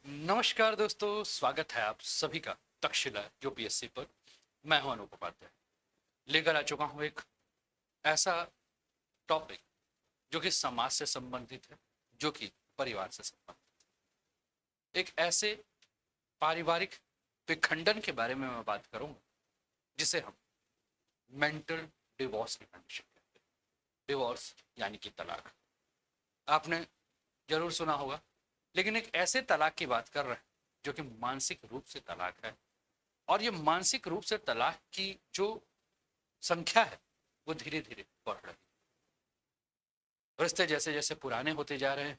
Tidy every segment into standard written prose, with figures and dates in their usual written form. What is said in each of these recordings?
नमस्कार दोस्तों, स्वागत है आप सभी का तक्षशिला यूपीएससी पर। मैं हूं अनूप उपाध्याय। लेकर आ चुका हूं एक ऐसा टॉपिक जो कि समाज से संबंधित है, जो कि परिवार से संबंधित है। एक ऐसे पारिवारिक विखंडन के बारे में मैं बात करूंगा जिसे हम मेंटल डिवोर्स की कंडीशन कहते हैं। डिवोर्स यानी कि तलाक। आपने जरूर सुना होगा, लेकिन एक ऐसे तलाक की बात कर रहे हैं जो कि मानसिक रूप से तलाक है। और ये मानसिक रूप से तलाक की जो संख्या है वो धीरे धीरे बढ़ रही है। रिश्ते जैसे जैसे पुराने होते जा रहे हैं,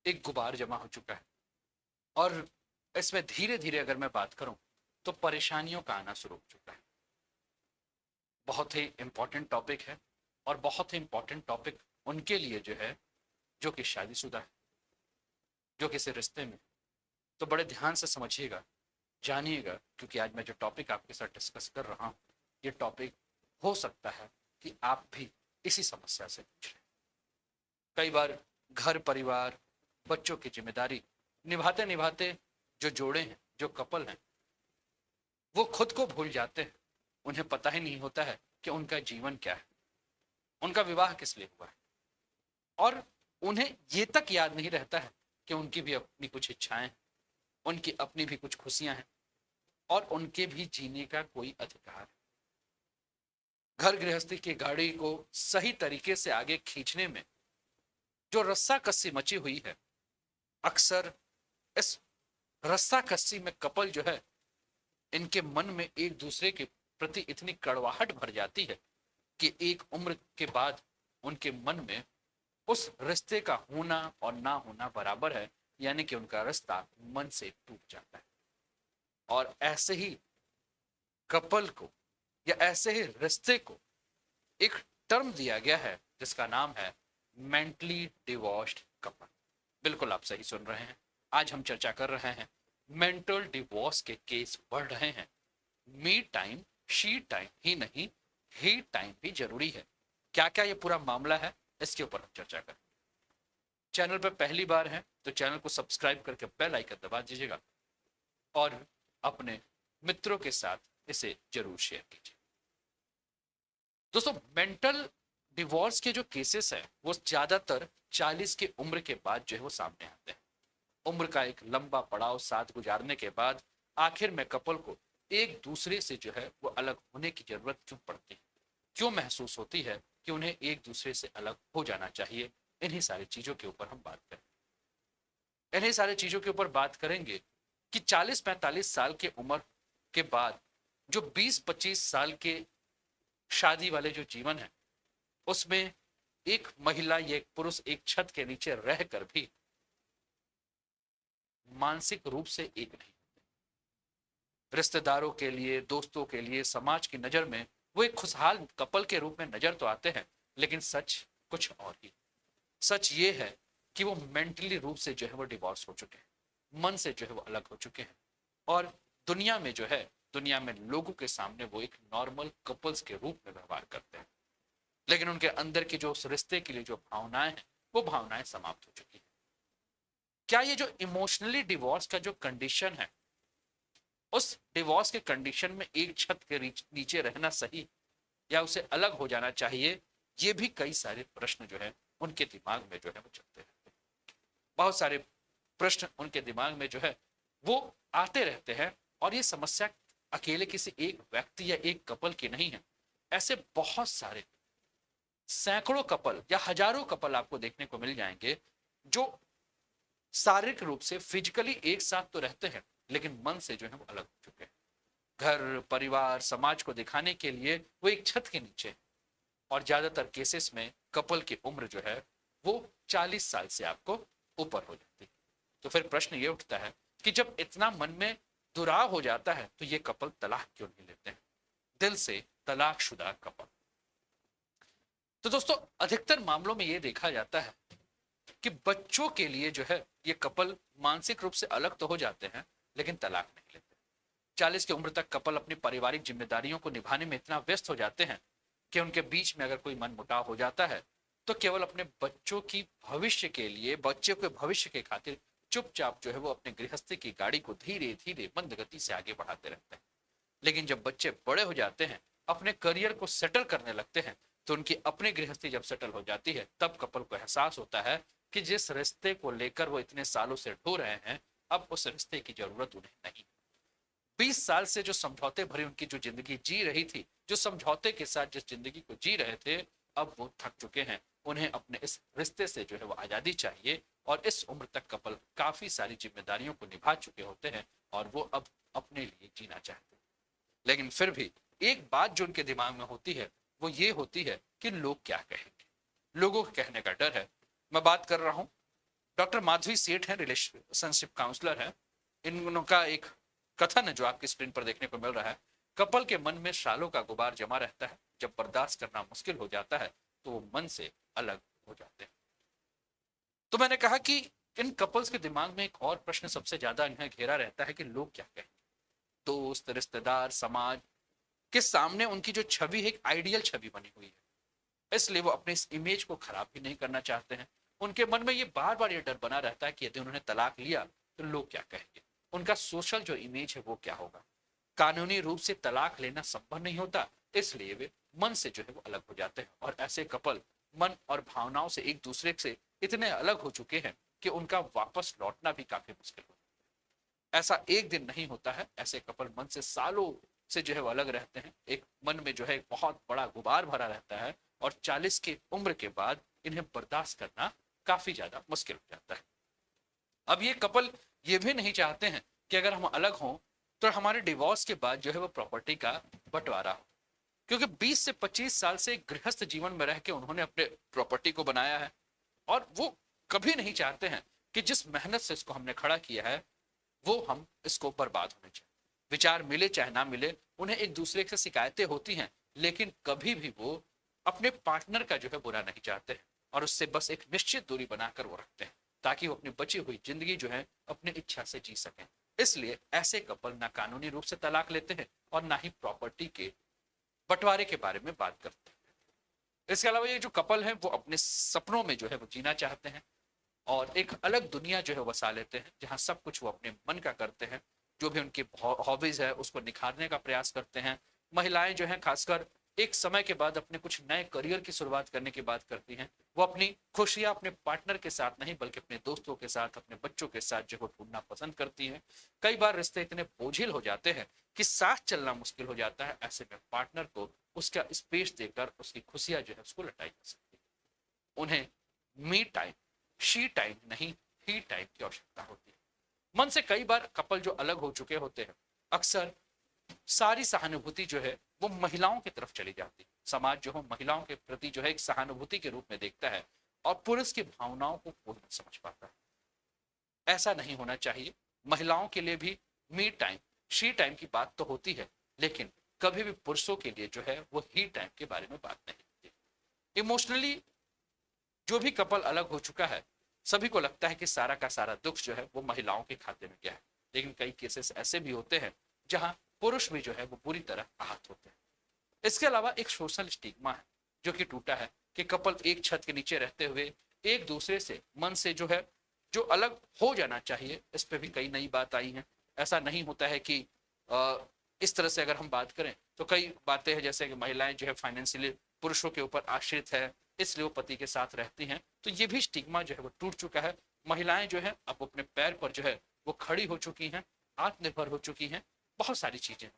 एक गुबार जमा हो चुका है। और इसमें धीरे धीरे अगर मैं बात करूं तो परेशानियों का आना शुरू हो चुका है। बहुत ही इंपॉर्टेंट टॉपिक है, और बहुत ही इंपॉर्टेंट टॉपिक उनके लिए जो है जो कि शादीशुदा है, जो किसी रिश्ते में। तो बड़े ध्यान से समझिएगा, जानिएगा, क्योंकि आज मैं जो टॉपिक आपके साथ डिस्कस कर रहा हूँ, ये टॉपिक हो सकता है कि आप भी इसी समस्या से जूझ रहे हैं। कई बार घर परिवार बच्चों की जिम्मेदारी निभाते निभाते जो जोड़े हैं, जो कपल हैं, वो खुद को भूल जाते हैं। उन्हें पता ही नहीं होता है कि उनका जीवन क्या है, उनका विवाह किस लिए हुआ है। और उन्हें ये तक याद नहीं रहता है कि उनकी भी अपनी कुछ इच्छाएं हैं, उनकी अपनी भी कुछ खुशियां हैं, और उनके भी जीने का कोई अधिकार है। घर गृहस्थी की गाड़ी को सही तरीके से आगे खींचने में जो रस्सा कस्सी मची हुई है, अक्सर इस रस्सा कस्सी में कपल जो है, इनके मन में एक दूसरे के प्रति इतनी कड़वाहट भर जाती है कि एक उम्र के बाद उनके मन में उस रिश्ते का होना और ना होना बराबर है, यानी कि उनका रिश्ता मन से टूट जाता है। और ऐसे ही कपल को या ऐसे ही रिश्ते को एक टर्म दिया गया है जिसका नाम है मेंटली डिवोर्स्ड कपल। बिल्कुल आप सही सुन रहे हैं। आज हम चर्चा कर रहे हैं मेंटल डिवोर्स के केस बढ़ रहे हैं। मी टाइम शी टाइम ही नहीं, ही टाइम भी जरूरी है। क्या क्या ये पूरा मामला है, इसके ऊपर हम चर्चा करें। चैनल पर पहली बार है तो चैनल को सब्सक्राइब करके बेल आइकन दबा दीजिएगा, और अपने मित्रों के साथ इसे जरूर शेयर कीजिए। दोस्तों, मेंटल डिवोर्स के जो केसेस है वो ज्यादातर 40 की उम्र के बाद जो है वो सामने आते हैं। उम्र का एक लंबा पड़ाव साथ गुजारने के बाद आखिर में कपल को एक दूसरे से जो है वो अलग होने की जरूरत क्यों पड़ती है, क्यों महसूस होती है कि उन्हें एक दूसरे से अलग हो जाना चाहिए। इन्हीं सारी चीजों के ऊपर हम बात करें। इन्हीं सारी चीजों के ऊपर बात करेंगे कि 40-45 साल के उम्र के बाद जो 20-25 साल के शादी वाले जो जीवन है, उसमें एक महिला या एक पुरुष एक छत के नीचे रहकर भी मानसिक रूप से एक नहीं। रिश्तेदारों के लिए, दोस्तों के लिए, समाज की नजर में वो एक खुशहाल कपल के रूप में नजर तो आते हैं, लेकिन सच कुछ और ही। सच ये है कि वो मेंटली रूप से जो है वो डिवोर्स हो चुके हैं, मन से जो है वो अलग हो चुके हैं। और दुनिया में जो है, दुनिया में लोगों के सामने वो एक नॉर्मल कपल्स के रूप में व्यवहार करते हैं, लेकिन उनके अंदर की जो उस रिश्ते के लिए जो भावनाएं हैं, वो भावनाएं समाप्त हो चुकी हैं। क्या ये जो इमोशनली डिवोर्स का जो कंडीशन है, उस डिवोर्स के कंडीशन में एक छत के नीचे रहना सही, या उसे अलग हो जाना चाहिए? ये भी कई सारे प्रश्न जो है उनके दिमाग में जो है वो चलते रहते हैं। बहुत सारे प्रश्न उनके दिमाग में जो है वो आते रहते हैं। और ये समस्या अकेले किसी एक व्यक्ति या एक कपल की नहीं है। ऐसे बहुत सारे सैकड़ों कपल या हजारों कपल आपको देखने को मिल जाएंगे जो शारीरिक रूप से फिजिकली एक साथ तो रहते हैं, लेकिन मन से जो है वो अलग हो चुके हैं। घर परिवार समाज को दिखाने के लिए वो एक छत के नीचे है। और ज्यादातर केसेस में कपल की उम्र जो है वो 40 साल से आपको ऊपर हो जाती है। तो फिर प्रश्न ये उठता है कि जब इतना मन में दुराव हो जाता है तो ये कपल तलाक क्यों नहीं लेते हैं? दिल से तलाकशुदा कपल। तो दोस्तों, अधिकतर मामलों में ये देखा जाता है कि बच्चों के लिए जो है ये कपल मानसिक रूप से अलग तो हो जाते हैं, लेकिन तलाक नहीं लेते। 40 की उम्र तक कपल अपनी पारिवारिक जिम्मेदारियों को निभाने में इतना व्यस्त हो जाते हैं कि उनके बीच में अगर कोई मनमुटाव हो जाता है तो केवल अपने बच्चों की भविष्य के लिए, बच्चे के भविष्य के खातिर चुपचाप जो है वो अपने गृहस्थी की गाड़ी को धीरे धीरे मंद गति से आगे बढ़ाते रहते हैं। लेकिन जब बच्चे बड़े हो जाते हैं, अपने करियर को सेटल करने लगते हैं, तो उनकी अपनी गृहस्थी जब सेटल हो जाती है, तब कपल को एहसास होता है कि जिस रिश्ते को लेकर वो इतने सालों से ढो रहे हैं, अब उस रिश्ते की जरूरत उन्हें नहीं। 20 साल से जो समझौते भरी उनकी जो जिंदगी जी रही थी, जो समझौते के साथ जिस जिंदगी को जी रहे थे, अब वो थक चुके हैं। उन्हें अपने इस रिश्ते से जो है वो आजादी चाहिए, और इस उम्र तक कपल काफी सारी जिम्मेदारियों को निभा चुके होते हैं, और वो अब अपने लिए जीना चाहते हैं। लेकिन फिर भी एक बात जो उनके दिमाग में होती है, वो ये होती है कि लोग क्या कहेंगे। लोगों के कहने का डर है। मैं बात कर रहा हूँ, डॉक्टर माधवी सेठ हैं, रिलेशनशिप काउंसलर हैं। इनका एक कथन है जो आपकी स्क्रीन पर देखने को मिल रहा है। कपल के मन में सालों का गुबार जमा रहता है, जब बर्दाश्त करना मुश्किल हो जाता है तो वो मन से अलग हो जाते हैं। तो मैंने कहा कि इन कपल्स के दिमाग में एक और प्रश्न सबसे ज्यादा इन्हें घेरा रहता है कि लोग क्या कहेंगे। दोस्त, रिश्तेदार, समाज के सामने उनकी जो छवि है, एक आइडियल छवि बनी हुई है, इसलिए वो अपने इस इमेज को खराब भी नहीं करना चाहते हैं। उनके मन में ये बार बार ये डर बना रहता है कि यदि उन्होंने तलाक लिया तो लोग क्या कहेंगे, उनका सोशल जो इमेज है वो क्या होगा। कानूनी रूप से तलाक लेना संभव नहीं होता, इसलिए वे मन से जो है वो अलग हो जाते हैं, और ऐसे कपल मन और भावनाओं से एक दूसरे से इतने अलग हो चुके हैं कि उनका वापस लौटना भी काफी मुश्किल हो। ऐसा एक दिन नहीं होता है, ऐसे कपल मन से सालों से जो है वो अलग रहते हैं। एक मन में जो है एक बहुत बड़ा गुबार भरा रहता है, और 40 की उम्र के बाद इन्हें बर्दाश्त करना काफी ज्यादा मुश्किल हो जाता है। अब ये कपल ये भी नहीं चाहते हैं कि अगर हम अलग हों तो हमारे डिवोर्स के बाद जो है वो प्रॉपर्टी का बंटवारा हो, क्योंकि 20 से 25 साल से गृहस्थ जीवन में रह के उन्होंने अपने प्रॉपर्टी को बनाया है, और वो कभी नहीं चाहते हैं कि जिस मेहनत से इसको हमने खड़ा किया है वो हम इसको बर्बाद होने चाहिए। विचार मिले चाहे ना मिले, उन्हें एक दूसरे से शिकायतें होती हैं, लेकिन कभी भी वो अपने पार्टनर का जो है बुरा नहीं चाहते हैं, और उससे बस एक निश्चित दूरी बनाकर वो रखते हैं, ताकि वो अपनी बची हुई जिंदगी जो है अपनी इच्छा से जी सकें। इसलिए ऐसे कपल ना कानूनी रूप से तलाक लेते हैं, और ना ही प्रॉपर्टी के बंटवारे के बारे में बात करते हैं। इसके अलावा ये जो कपल है वो अपने सपनों में जो है वो जीना चाहते हैं, और एक अलग दुनिया जो है बसा लेते हैं, जहां सब कुछ वो अपने मन का करते हैं। जो भी उनकी हॉबीज है उसको निखारने का प्रयास करते हैं। महिलाएं जो हैं खासकर एक समय के बाद अपने कुछ नए करियर की शुरुआत करने की बात करती हैं। वो अपनी खुशियां अपने पार्टनर के साथ नहीं बल्कि अपने दोस्तों के साथ, अपने बच्चों के साथ जो है ढूंढना पसंद करती हैं। कई बार रिश्ते इतने बोझिल हो जाते हैं कि साथ चलना मुश्किल हो जाता है। ऐसे में पार्टनर को उसका स्पेस देकर उसकी खुशियां जो है उसको लटाई जा सकती है। उन्हें मी टाइम, शी टाइम नहीं, ही टाइम की आवश्यकता होती है। मन से कई बार कपल जो अलग हो चुके होते हैं, अक्सर सारी सहानुभूति जो है वो महिलाओं की तरफ चली जाती है। समाज जो है महिलाओं के प्रति जो है एक सहानुभूति के रूप में देखता है, और पुरुष की भावनाओं को कोई नहीं समझ पाता है। ऐसा नहीं होना चाहिए। महिलाओं के लिए भी मी टाइम, शी टाइम की बात तो होती है, लेकिन कभी भी पुरुषों के लिए जो है वो ही टाइम के बारे में बात नहीं होती। इमोशनली जो भी कपल अलग हो चुका है, सभी को लगता है कि सारा का सारा दुख जो है वो महिलाओं के खाते में गया है, लेकिन कई केसेस ऐसे भी होते हैं जहां पुरुष भी जो है वो बुरी तरह आहत होते हैं। इसके अलावा एक सोशल स्टिग्मा है जो कि टूटा है, कि कपल एक छत के नीचे रहते हुए एक दूसरे से मन से जो है जो अलग हो जाना चाहिए, इस पे भी कई नई बात आई हैं। ऐसा नहीं होता है कि इस तरह से अगर हम बात करें तो कई बातें हैं, जैसे कि महिलाएं जो है फाइनेंशियली पुरुषों के ऊपर आश्रित है, इसलिए वो पति के साथ रहती हैं, तो ये भी स्टिग्मा जो है वो टूट चुका है। महिलाएं जो है अब अपने पैर पर जो है वो खड़ी हो चुकी हैं, आत्मनिर्भर हो चुकी हैं, बहुत सारी चीजें।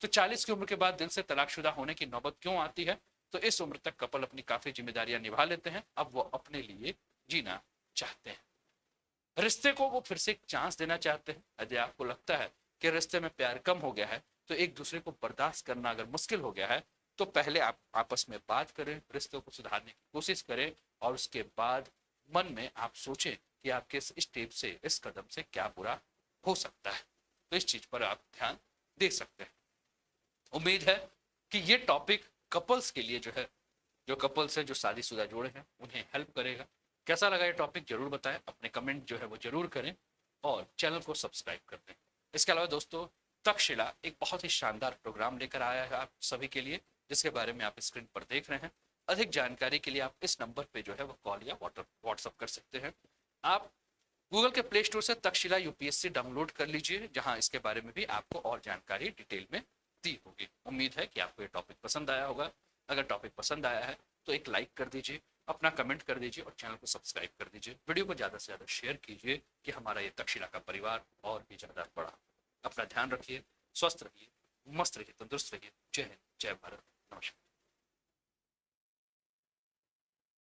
तो 40 की उम्र के बाद दिल से तलाकशुदा होने की नौबत क्यों आती है? तो इस उम्र तक कपल अपनी काफी जिम्मेदारियां निभा लेते हैं, अब वो अपने लिए जीना चाहते हैं। रिश्ते को वो फिर से एक चांस देना चाहते हैं। यदि आपको लगता है कि रिश्ते में प्यार कम हो गया है, तो एक दूसरे को बर्दाश्त करना अगर मुश्किल हो गया है, तो पहले आप आपस में बात करें, रिश्तों को सुधारने की कोशिश करें, और उसके बाद मन में आप सोचें कि आपके इस स्टेप से, इस कदम से क्या बुरा हो सकता है। तो इस चीज पर आप ध्यान दे सकते हैं। उम्मीद है कि ये टॉपिक कपल्स के लिए जो है, जो कपल्स हैं, जो शादीशुदा जोड़े हैं, उन्हें हेल्प करेगा। कैसा लगा ये टॉपिक जरूर बताएं, अपने कमेंट जो है वो जरूर करें, और चैनल को सब्सक्राइब कर दें। इसके अलावा दोस्तों, तक्षशिला एक बहुत ही शानदार प्रोग्राम लेकर आया है आप सभी के लिए, जिसके बारे में आप स्क्रीन पर देख रहे हैं। अधिक जानकारी के लिए आप इस नंबर पे जो है वो कॉल या व्हाट्सअप कर सकते हैं। आप गूगल के प्ले स्टोर से तक्षशिला यूपीएससी डाउनलोड कर लीजिए, जहां इसके बारे में भी आपको और जानकारी डिटेल में दी होगी। उम्मीद है कि आपको ये टॉपिक पसंद आया होगा। अगर टॉपिक पसंद आया है तो एक लाइक कर दीजिए, अपना कमेंट कर दीजिए और चैनल को सब्सक्राइब कर दीजिए। वीडियो को ज़्यादा से ज़्यादा शेयर कीजिए कि हमारा ये तक्षशिला का परिवार और भी ज़्यादा बड़ा। अपना ध्यान रखिए, स्वस्थ रहिए, मस्त रहिए, तंदुरुस्त रहिए। जय हिंद, जय भारत, नमस्कार।